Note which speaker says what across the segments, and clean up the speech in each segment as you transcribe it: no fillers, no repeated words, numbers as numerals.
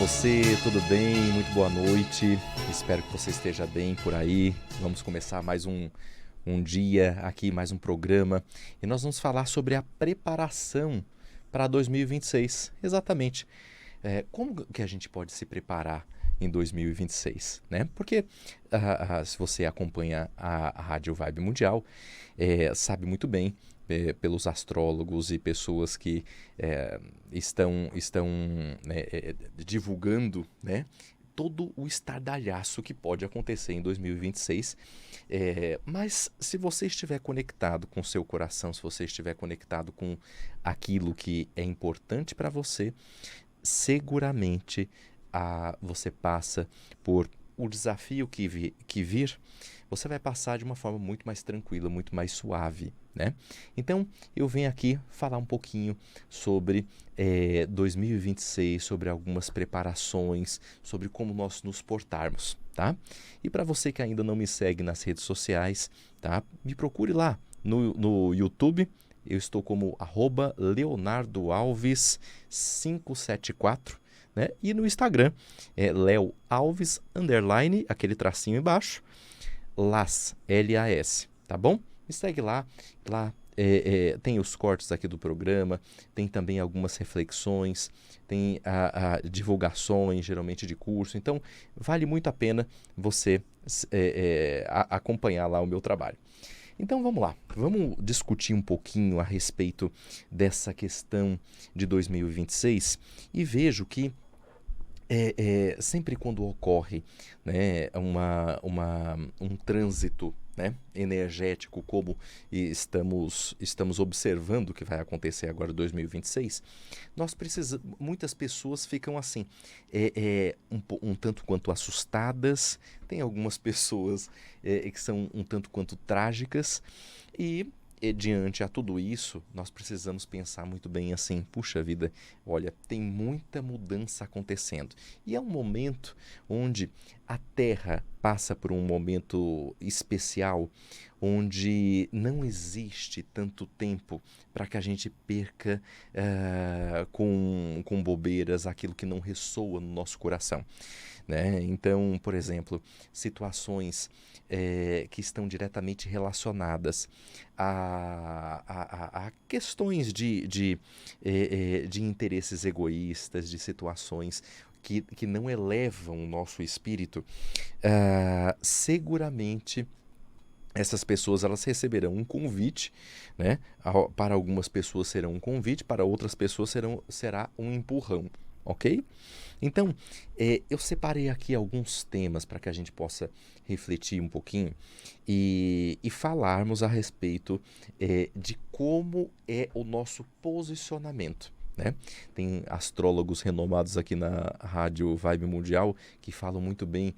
Speaker 1: você? Tudo bem? Muito boa noite. Espero que você esteja bem por aí. Vamos começar mais um dia aqui, mais um programa. E nós vamos falar sobre a preparação para 2026. Exatamente. Como que a gente pode se preparar em 2026, né? Porque se você acompanha a Rádio Vibe Mundial, sabe muito bem, pelos astrólogos e pessoas que estão né, divulgando, né, todo o estardalhaço que pode acontecer em 2026. Mas se você estiver conectado com o seu coração, se você estiver conectado com aquilo que é importante para você, seguramente você passa por o desafio que vir, você vai passar de uma forma muito mais tranquila, muito mais suave, né? Então, eu venho aqui falar um pouquinho sobre 2026, sobre algumas preparações, sobre como nós nos portarmos, tá? E para você que ainda não me segue nas redes sociais, tá? Me procure lá no YouTube. Eu estou como @LeonardoAlves574, né? E no Instagram é Leo Alves, _ aquele tracinho embaixo, Las, L-A-S, tá bom? Me segue lá, tem os cortes aqui do programa, tem também algumas reflexões, tem divulgações, geralmente de curso, então vale muito a pena você acompanhar lá o meu trabalho. Então vamos lá, vamos discutir um pouquinho a respeito dessa questão de 2026 e vejo que sempre quando ocorre, né, um trânsito, né, energético, como estamos observando que vai acontecer agora em 2026, muitas pessoas ficam assim, um tanto quanto assustadas, tem algumas pessoas que são um tanto quanto trágicas e diante a tudo isso, nós precisamos pensar muito bem assim, puxa vida, olha, tem muita mudança acontecendo. E é um momento onde a Terra passa por um momento especial, onde não existe tanto tempo para que a gente perca com bobeiras aquilo que não ressoa no nosso coração, né? Então, por exemplo, situações que estão diretamente relacionadas a questões de interesses egoístas, de situações que não elevam o nosso espírito, seguramente essas pessoas elas receberão um convite, né? Para algumas pessoas será um convite, para outras pessoas será um empurrão, ok? Então, eu separei aqui alguns temas para que a gente possa refletir um pouquinho e falarmos a respeito de como é o nosso posicionamento, né? Tem astrólogos renomados aqui na Rádio Vibe Mundial que falam muito bem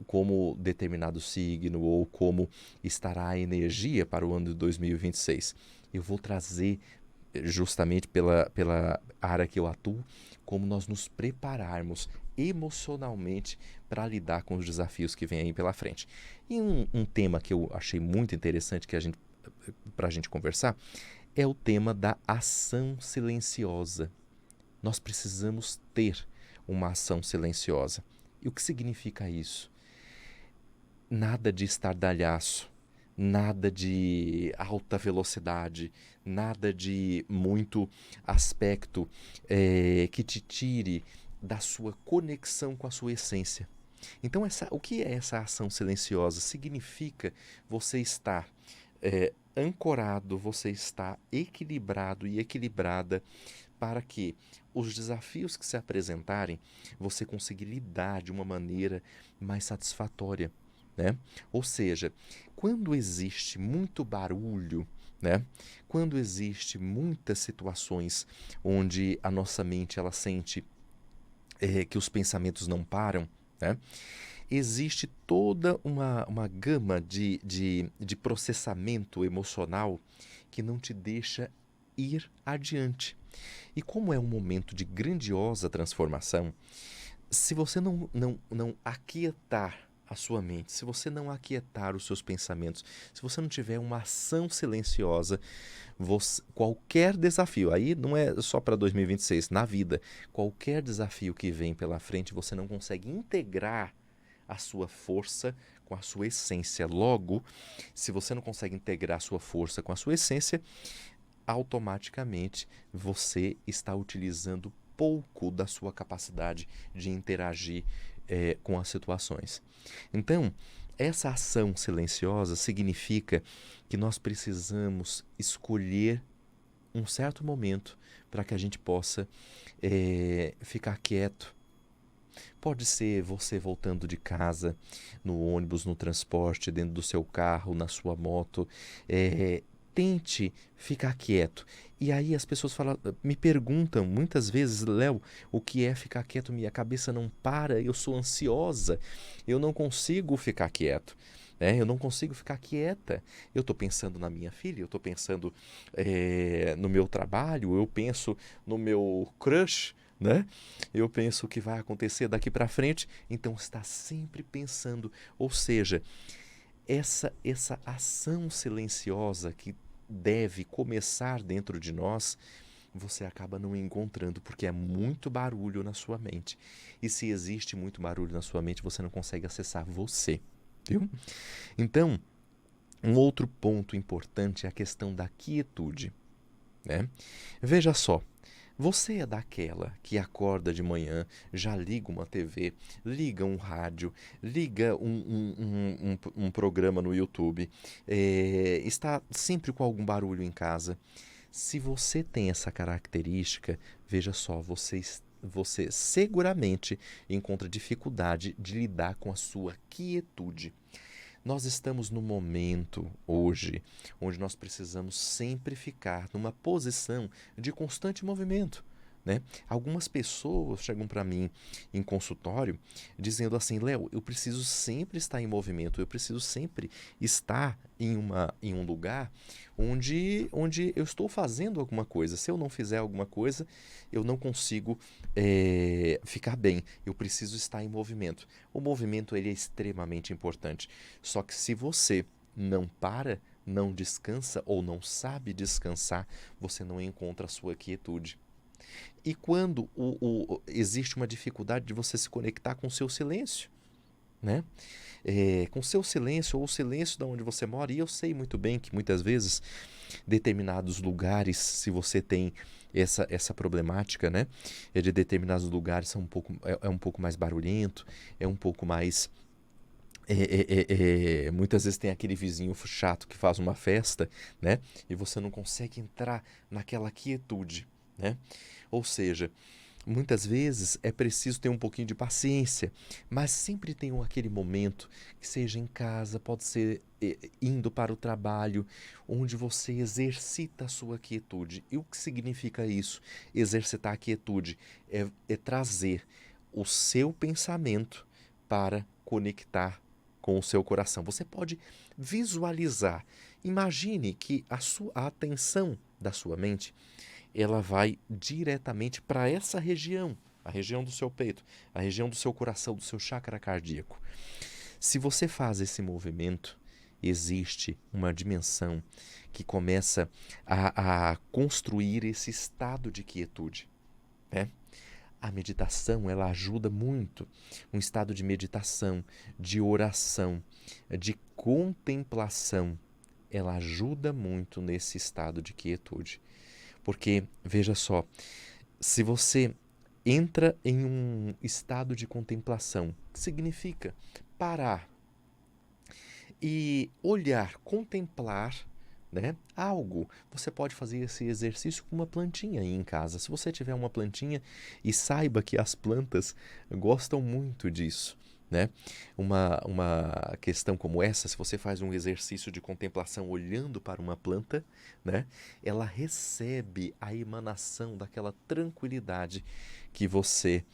Speaker 1: como determinado signo ou como estará a energia para o ano de 2026. Eu vou trazer justamente pela área que eu atuo, como nós nos prepararmos emocionalmente para lidar com os desafios que vêm aí pela frente. E um tema que eu achei muito interessante para a gente conversar é o tema da ação silenciosa. Nós precisamos ter uma ação silenciosa. E o que significa isso? Nada de estardalhaço, nada de alta velocidade, nada de muito aspecto que te tire da sua conexão com a sua essência. Então, o que é essa ação silenciosa? Significa você estar ancorado, você estar equilibrado e equilibrada para que os desafios que se apresentarem, você consiga lidar de uma maneira mais satisfatória, né? Ou seja, quando existe muito barulho, né? Quando existe muitas situações onde a nossa mente ela sente que os pensamentos não param, né? Existe toda uma gama de processamento emocional que não te deixa ir adiante. E como é um momento de grandiosa transformação, se você não aquietar a sua mente, se você não aquietar os seus pensamentos, se você não tiver uma ação silenciosa, qualquer desafio, aí não é só para 2026, na vida, qualquer desafio que vem pela frente, você não consegue integrar a sua força com a sua essência. Logo, se você não consegue integrar a sua força com a sua essência, automaticamente você está utilizando pouco da sua capacidade de interagir com as situações. Então, essa ação silenciosa significa que nós precisamos escolher um certo momento para que a gente possa ficar quieto. Pode ser você voltando de casa, no ônibus, no transporte, dentro do seu carro, na sua moto. Tente ficar quieto. E aí as pessoas me perguntam muitas vezes, Léo, o que é ficar quieto? Minha cabeça não para, eu sou ansiosa, eu não consigo ficar quieto. Eu não consigo ficar quieta. Eu estou pensando na minha filha, eu estou pensando no meu trabalho, eu penso no meu crush, né? Eu penso o que vai acontecer daqui para frente. Então está sempre pensando. Ou seja, essa ação silenciosa que deve começar dentro de nós, você acaba não encontrando, porque é muito barulho na sua mente. E se existe muito barulho na sua mente, você não consegue acessar você, viu? Então, um outro ponto importante é a questão da quietude, né? Veja só, você é daquela que acorda de manhã, já liga uma TV, liga um rádio, liga um programa no YouTube, está sempre com algum barulho em casa. Se você tem essa característica, veja só, você seguramente encontra dificuldade de lidar com a sua quietude. Nós estamos no momento, hoje, onde nós precisamos sempre ficar numa posição de constante movimento, né? Algumas pessoas chegam para mim em consultório dizendo assim, Léo, eu preciso sempre estar em movimento, eu preciso sempre estar em um lugar onde eu estou fazendo alguma coisa. Se eu não fizer alguma coisa, eu não consigo ficar bem. Eu preciso estar em movimento. O movimento ele é extremamente importante. Só que se você não para, não descansa ou não sabe descansar, você não encontra a sua quietude. E quando existe uma dificuldade de você se conectar com o seu silêncio, né? Com o seu silêncio ou o silêncio de onde você mora, e eu sei muito bem que muitas vezes determinados lugares, se você tem essa problemática, né? De determinados lugares são um pouco mais barulhento, é um pouco mais muitas vezes tem aquele vizinho chato que faz uma festa, né? E você não consegue entrar naquela quietude, né? Ou seja, muitas vezes é preciso ter um pouquinho de paciência, mas sempre tem aquele momento, que seja em casa, pode ser indo para o trabalho, onde você exercita a sua quietude. E o que significa isso? Exercitar a quietude é trazer o seu pensamento para conectar com o seu coração. Você pode visualizar. Imagine que a atenção da sua mente ela vai diretamente para essa região, a região do seu peito, a região do seu coração, do seu chakra cardíaco. Se você faz esse movimento, existe uma dimensão que começa a construir esse estado de quietude, né? A meditação, ela ajuda muito. Um estado de meditação, de oração, de contemplação, ela ajuda muito nesse estado de quietude. Porque, veja só, se você entra em um estado de contemplação, que significa parar e olhar, contemplar, né, algo, você pode fazer esse exercício com uma plantinha aí em casa. Se você tiver uma plantinha, e saiba que as plantas gostam muito disso, né? Uma questão como essa, se você faz um exercício de contemplação olhando para uma planta, né, ela recebe a emanação daquela tranquilidade que você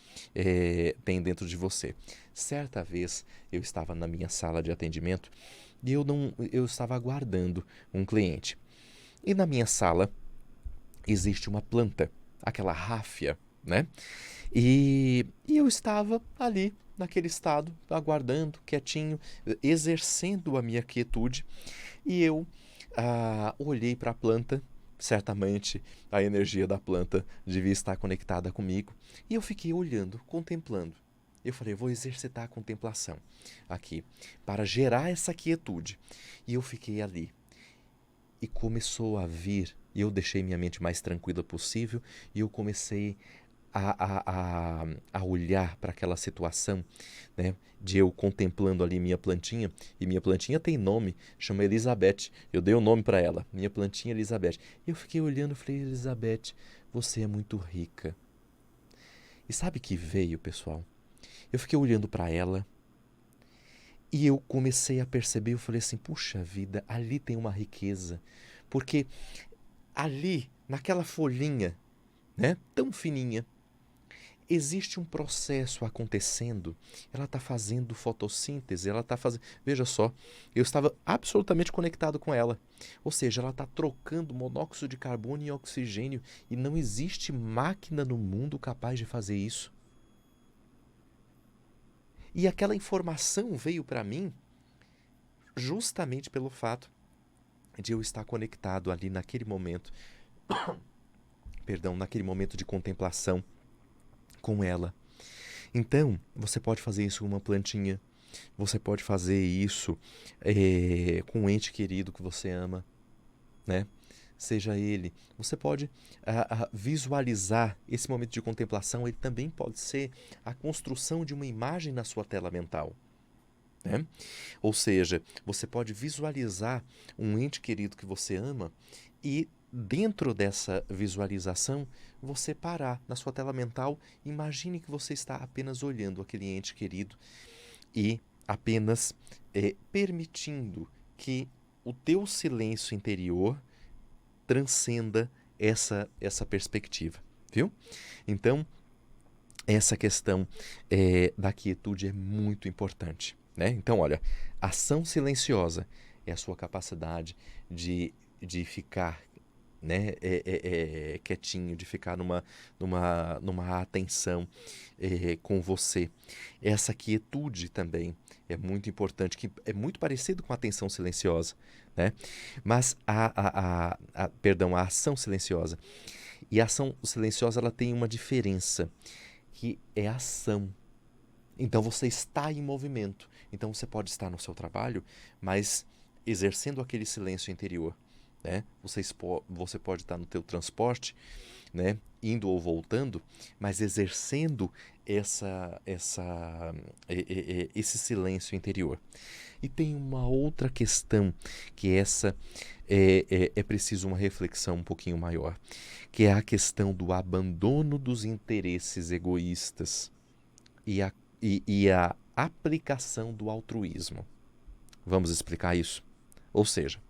Speaker 1: tem dentro de você. Certa vez eu estava na minha sala de atendimento e eu estava aguardando um cliente. E na minha sala existe uma planta, aquela ráfia, né? E eu estava ali naquele estado, aguardando, quietinho, exercendo a minha quietude, e eu olhei para a planta. Certamente a energia da planta devia estar conectada comigo, e eu fiquei olhando, contemplando. Eu falei, eu vou exercitar a contemplação aqui, para gerar essa quietude. E eu fiquei ali. E começou a vir, e eu deixei minha mente mais tranquila possível, e eu comecei a olhar para aquela situação, né, de eu contemplando ali minha plantinha, e minha plantinha tem nome, chama Elizabeth, eu dei o nome para ela, minha plantinha Elizabeth. E eu fiquei olhando e falei, Elizabeth, você é muito rica. E sabe o que veio, pessoal? Eu fiquei olhando para ela, e eu comecei a perceber, eu falei assim, puxa vida, ali tem uma riqueza, porque ali, naquela folhinha, né, tão fininha, existe um processo acontecendo. Ela está fazendo fotossíntese, ela está fazendo. Veja só, eu estava absolutamente conectado com ela. Ou seja, ela está trocando monóxido de carbono em oxigênio, e não existe máquina no mundo capaz de fazer isso. E aquela informação veio para mim justamente pelo fato de eu estar conectado ali naquele momento, perdão, naquele momento de contemplação com ela. Então, você pode fazer isso com uma plantinha, você pode fazer isso com um ente querido que você ama, né? Seja ele. Você pode visualizar esse momento de contemplação, ele também pode ser a construção de uma imagem na sua tela mental. Né? Ou seja, você pode visualizar um ente querido que você ama e, dentro dessa visualização, você parar na sua tela mental. Imagine que você está apenas olhando aquele ente querido e apenas permitindo que o teu silêncio interior transcenda essa perspectiva, viu? Então, essa questão da quietude é muito importante. Né? Então, olha, ação silenciosa é a sua capacidade de ficar, né, quietinho, de ficar numa atenção com você. Essa quietude também é muito importante, que é muito parecido com a atenção silenciosa, né? Mas perdão, a ação silenciosa. E a ação silenciosa, ela tem uma diferença, que é ação. Então você está em movimento. Então você pode estar no seu trabalho, mas exercendo aquele silêncio interior. Né? Você pode estar no teu transporte, né? Indo ou voltando, mas exercendo esse silêncio interior. E tem uma outra questão, que essa é preciso uma reflexão um pouquinho maior, que é a questão do abandono dos interesses egoístas e a aplicação do altruísmo. Vamos explicar isso? Ou seja,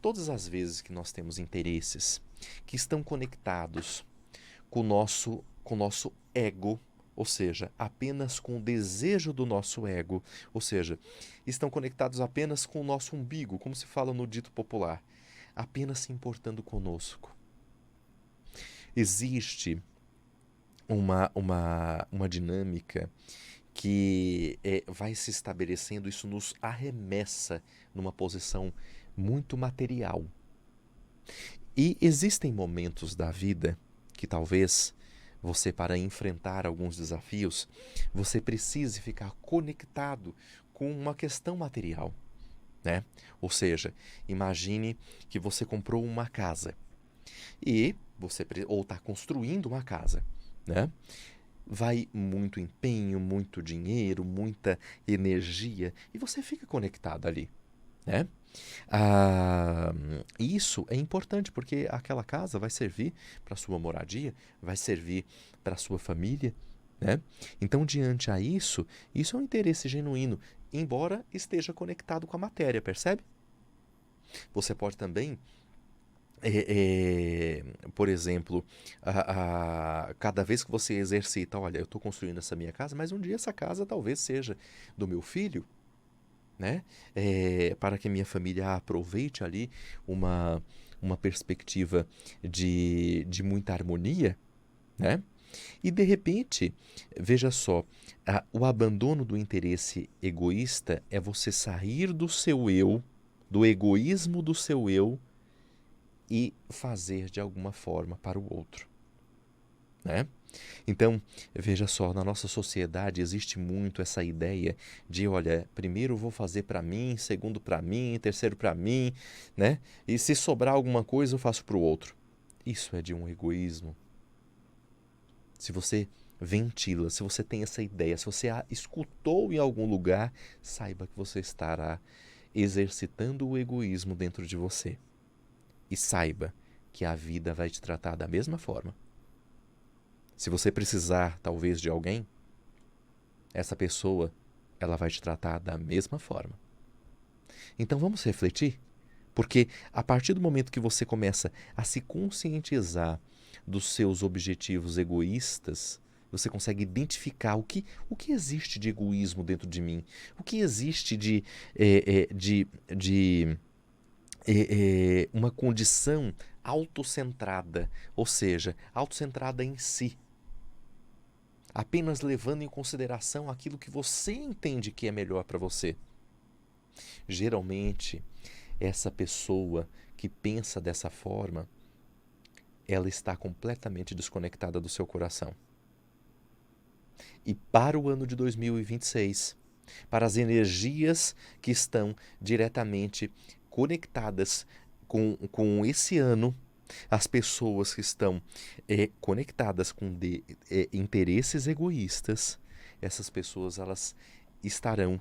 Speaker 1: todas as vezes que nós temos interesses que estão conectados com o nosso ego, ou seja, apenas com o desejo do nosso ego, ou seja, estão conectados apenas com o nosso umbigo, como se fala no dito popular, apenas se importando conosco. Existe uma dinâmica que vai se estabelecendo, isso nos arremessa numa posição muito material. E existem momentos da vida que talvez você, para enfrentar alguns desafios, você precise ficar conectado com uma questão material, né? Ou seja, imagine que você comprou uma casa e ou está construindo uma casa, né? Vai muito empenho, muito dinheiro, muita energia, e você fica conectado ali, né? Isso é importante, porque aquela casa vai servir para sua moradia, vai servir para sua família, né? Então, diante a isso é um interesse genuíno, embora esteja conectado com a matéria, percebe? Você pode também por exemplo, cada vez que você exercita, olha, eu estou construindo essa minha casa, mas um dia essa casa talvez seja do meu filho, né? Para que minha família aproveite ali uma perspectiva de muita harmonia, né? E de repente, veja só, o abandono do interesse egoísta é você sair do seu eu, do egoísmo do seu eu e fazer de alguma forma para o outro, né? Então, veja só, na nossa sociedade existe muito essa ideia de, olha, primeiro eu vou fazer para mim, segundo para mim, terceiro para mim, né? E se sobrar alguma coisa eu faço para o outro. Isso é de um egoísmo. Se você ventila, se você tem essa ideia, se você a escutou em algum lugar, saiba que você estará exercitando o egoísmo dentro de você. E saiba que a vida vai te tratar da mesma forma. Se você precisar, talvez, de alguém, essa pessoa, ela vai te tratar da mesma forma. Então vamos refletir? Porque a partir do momento que você começa a se conscientizar dos seus objetivos egoístas, você consegue identificar o que existe de egoísmo dentro de mim, o que existe de uma condição autocentrada, ou seja, autocentrada em si, apenas levando em consideração aquilo que você entende que é melhor para você. Geralmente, essa pessoa que pensa dessa forma, ela está completamente desconectada do seu coração. E para o ano de 2026, para as energias que estão diretamente conectadas com esse ano, as pessoas que estão conectadas com interesses egoístas, essas pessoas elas estarão,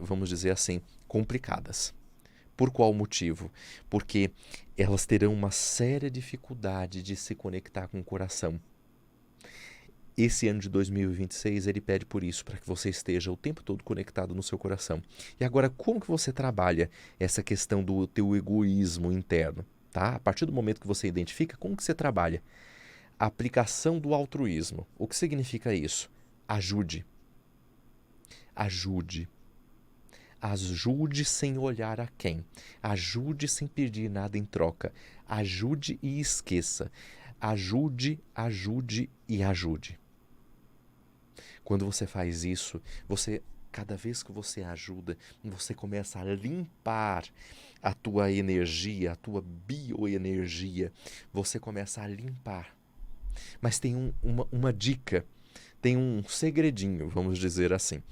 Speaker 1: vamos dizer assim, complicadas. Por qual motivo? Porque elas terão uma séria dificuldade de se conectar com o coração. Esse ano de 2026, ele pede por isso, para que você esteja o tempo todo conectado no seu coração. E agora, como que você trabalha essa questão do teu egoísmo interno? Tá? A partir do momento que você identifica, como que você trabalha? A aplicação do altruísmo. O que significa isso? Ajude. Ajude. Ajude sem olhar a quem. Ajude sem pedir nada em troca. Ajude e esqueça. Ajude, ajude e ajude. Quando você faz isso, cada vez que você ajuda, você começa a limpar a tua energia, a tua bioenergia. Você começa a limpar. Mas tem uma dica, tem um segredinho, vamos dizer assim.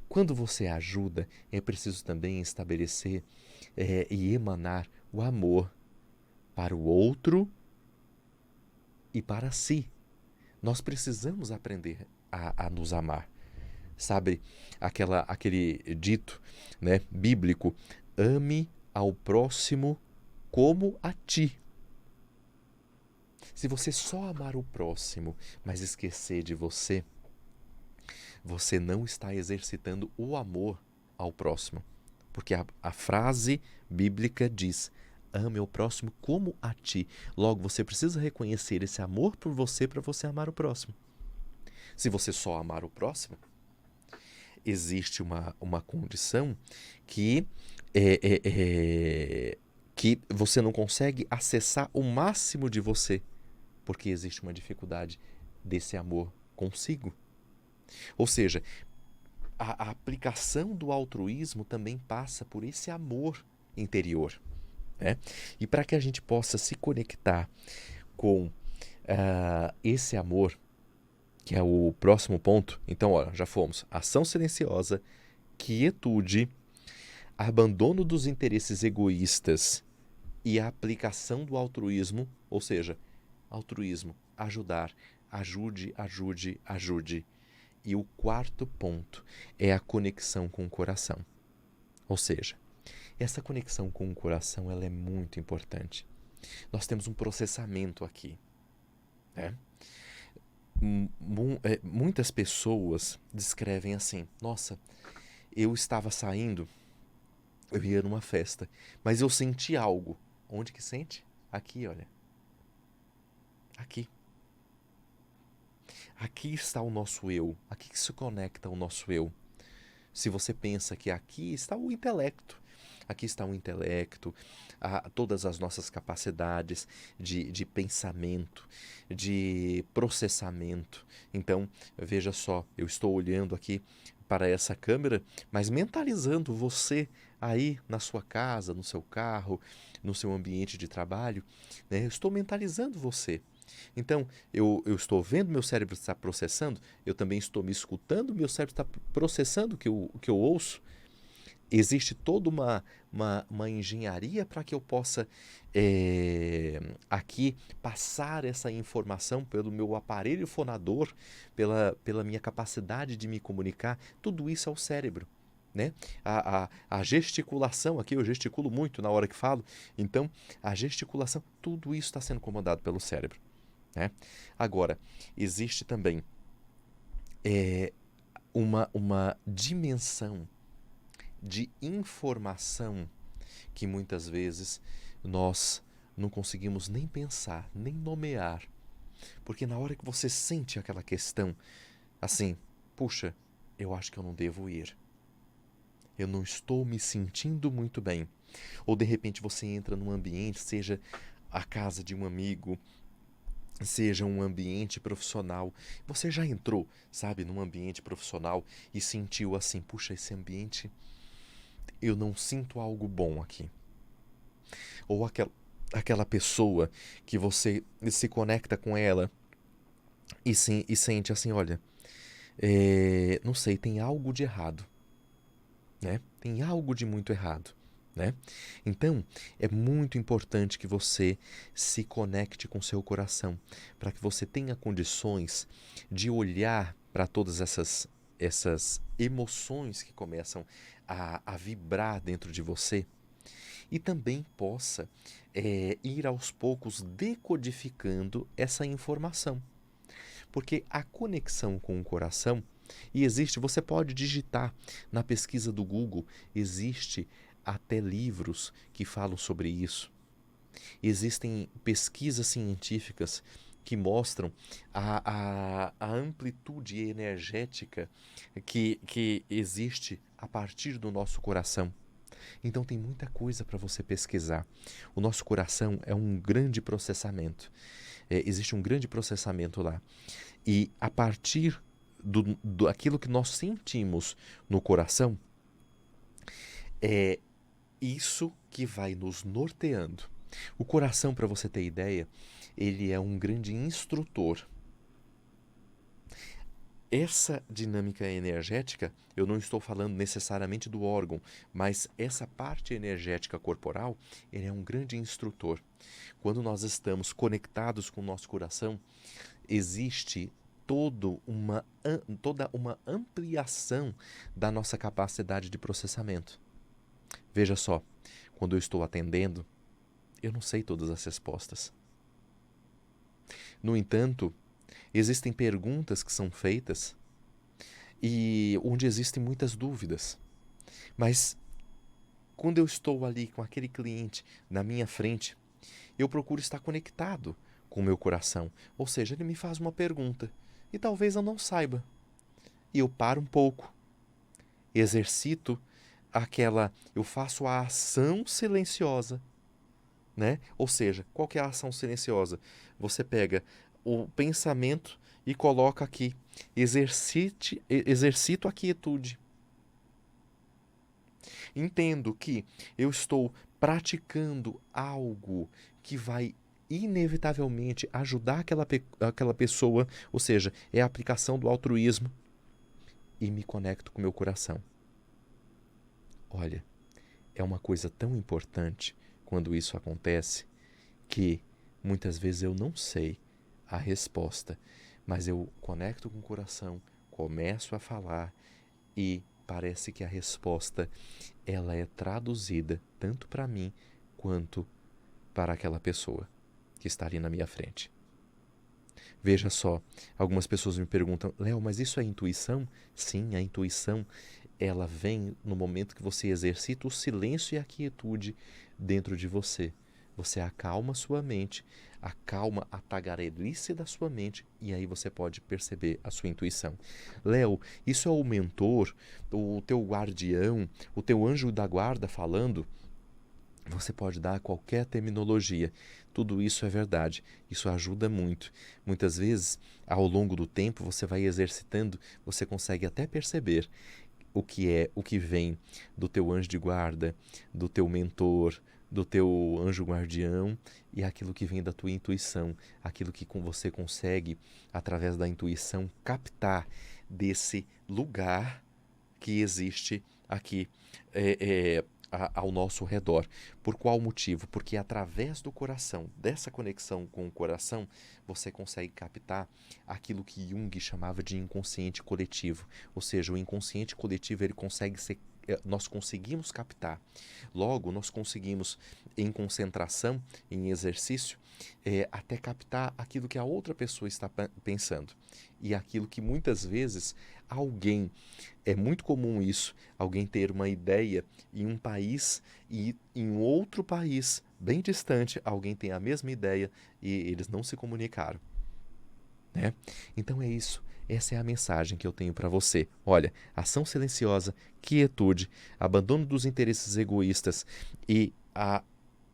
Speaker 1: Quando você ajuda, é preciso também estabelecer e emanar o amor para o outro e para si. Nós precisamos aprender a nos amar. Sabe aquele dito, né, bíblico, ame ao próximo como a ti. Se você só amar o próximo, mas esquecer de você, você não está exercitando o amor ao próximo. Porque a frase bíblica diz, ame o próximo como a ti. Logo, você precisa reconhecer esse amor por você para você amar o próximo. Se você só amar o próximo, existe uma condição que que você não consegue acessar o máximo de você, porque existe uma dificuldade desse amor consigo. Ou seja, a aplicação do altruísmo também passa por esse amor interior, né? E para que a gente possa se conectar com esse amor, que é o próximo ponto, então, olha, já fomos ação silenciosa, quietude, abandono dos interesses egoístas e a aplicação do altruísmo, ou seja, altruísmo, ajudar, ajude, ajude, ajude. E o quarto ponto é a conexão com o coração. Ou seja, essa conexão com o coração ela é muito importante. Nós temos um processamento aqui, né? Muitas pessoas descrevem assim, nossa, eu estava saindo, eu ia numa festa, mas eu senti algo. Onde que sente? Aqui, olha. Aqui. Aqui está o nosso eu. Aqui que se conecta o nosso eu. Se você pensa que aqui está o intelecto, aqui está o intelecto, todas as nossas capacidades de pensamento, de processamento. Então, veja só, eu estou olhando aqui para essa câmera, mas mentalizando você aí na sua casa, no seu carro, no seu ambiente de trabalho, né? Eu estou mentalizando você. Então, eu estou vendo meu cérebro estar processando, eu também estou me escutando, meu cérebro está processando o que eu ouço. Existe toda uma engenharia para que eu possa aqui passar essa informação pelo meu aparelho fonador, pela minha capacidade de me comunicar. Tudo isso é o cérebro. Né? A gesticulação, aqui eu gesticulo muito na hora que falo, então a gesticulação, tudo isso está sendo comandado pelo cérebro. Né? Agora, existe também uma dimensão de informação que muitas vezes nós não conseguimos nem pensar, nem nomear. Porque na hora que você sente aquela questão, assim, puxa, eu acho que eu não devo ir. Eu não estou me sentindo muito bem. Ou de repente você entra num ambiente, seja a casa de um amigo, seja um ambiente profissional. Você já entrou, sabe, num ambiente profissional e sentiu assim, puxa, esse ambiente, eu não sinto algo bom aqui. Ou aquela pessoa que você se conecta com ela e sente assim, olha, não sei, tem algo de errado. Né? Tem algo de muito errado. Né? Então, é muito importante que você se conecte com seu coração, para que você tenha condições de olhar para todas essas emoções que começam a vibrar dentro de você e também possa ir aos poucos decodificando essa informação. Porque a conexão com o coração, e existe, você pode digitar na pesquisa do Google, existe até livros que falam sobre isso. Existem pesquisas científicas que mostram a amplitude energética que existe a partir do nosso coração. Então tem muita coisa para você pesquisar. O nosso coração é um grande processamento. Existe um grande processamento lá. E a partir aquilo que nós sentimos no coração, é isso que vai nos norteando. O coração, para você ter ideia, ele é um grande instrutor. Essa dinâmica energética, eu não estou falando necessariamente do órgão, mas essa parte energética corporal, ele é um grande instrutor. Quando nós estamos conectados com o nosso coração, existe toda uma ampliação da nossa capacidade de processamento. Veja só, quando eu estou atendendo, eu não sei todas as respostas. No entanto, existem perguntas que são feitas e onde existem muitas dúvidas. Mas quando eu estou ali com aquele cliente na minha frente, eu procuro estar conectado com o meu coração. Ou seja, ele me faz uma pergunta e talvez eu não saiba. E eu paro um pouco, exercito eu faço a ação silenciosa, né? Ou seja, qual que é a ação silenciosa? Você pega o pensamento e coloca aqui, exercito a quietude. Entendo que eu estou praticando algo que vai inevitavelmente ajudar aquela pessoa, ou seja, é a aplicação do altruísmo, e me conecto com o meu coração. Olha, é uma coisa tão importante quando isso acontece que muitas vezes eu não sei a resposta, mas eu conecto com o coração, começo a falar e parece que a resposta ela é traduzida tanto para mim quanto para aquela pessoa que está ali na minha frente. Veja só, algumas pessoas me perguntam, Léo, mas isso é intuição? Sim, a intuição ela vem no momento que você exercita o silêncio e a quietude dentro de você. você acalma sua mente, acalma a tagarelice da sua mente e aí você pode perceber a sua intuição. Léo, isso é o mentor, o teu guardião, o teu anjo da guarda falando? Você pode dar qualquer terminologia. Tudo isso é verdade. Isso ajuda muito. Muitas vezes, ao longo do tempo, você vai exercitando, você consegue até perceber o que vem do teu anjo de guarda, do teu mentor, do teu anjo guardião e aquilo que vem da tua intuição, aquilo que você consegue, através da intuição, captar desse lugar que existe aqui ao nosso redor. Por qual motivo? Porque através do coração, dessa conexão com o coração, você consegue captar aquilo que Jung chamava de inconsciente coletivo. Ou seja, o inconsciente coletivo ele consegue ser nós conseguimos captar. Logo, nós conseguimos, em concentração, em exercício, até captar aquilo que a outra pessoa está pensando. E aquilo que muitas vezes alguém, é muito comum isso, alguém ter uma ideia em um país e em outro país, bem distante, alguém tem a mesma ideia e eles não se comunicaram. Né? Então é isso. Essa é a mensagem que eu tenho para você. Olha, ação silenciosa, quietude, abandono dos interesses egoístas e a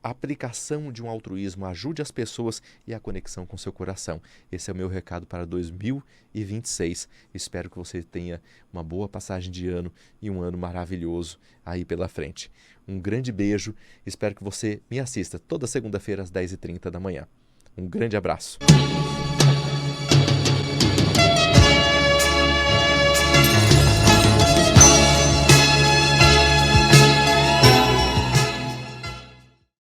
Speaker 1: aplicação de um altruísmo ajude as pessoas e a conexão com seu coração. Esse é o meu recado para 2026. Espero que você tenha uma boa passagem de ano e um ano maravilhoso aí pela frente. Um grande beijo. Espero que você me assista toda segunda-feira às 10h30 da manhã. Um grande abraço.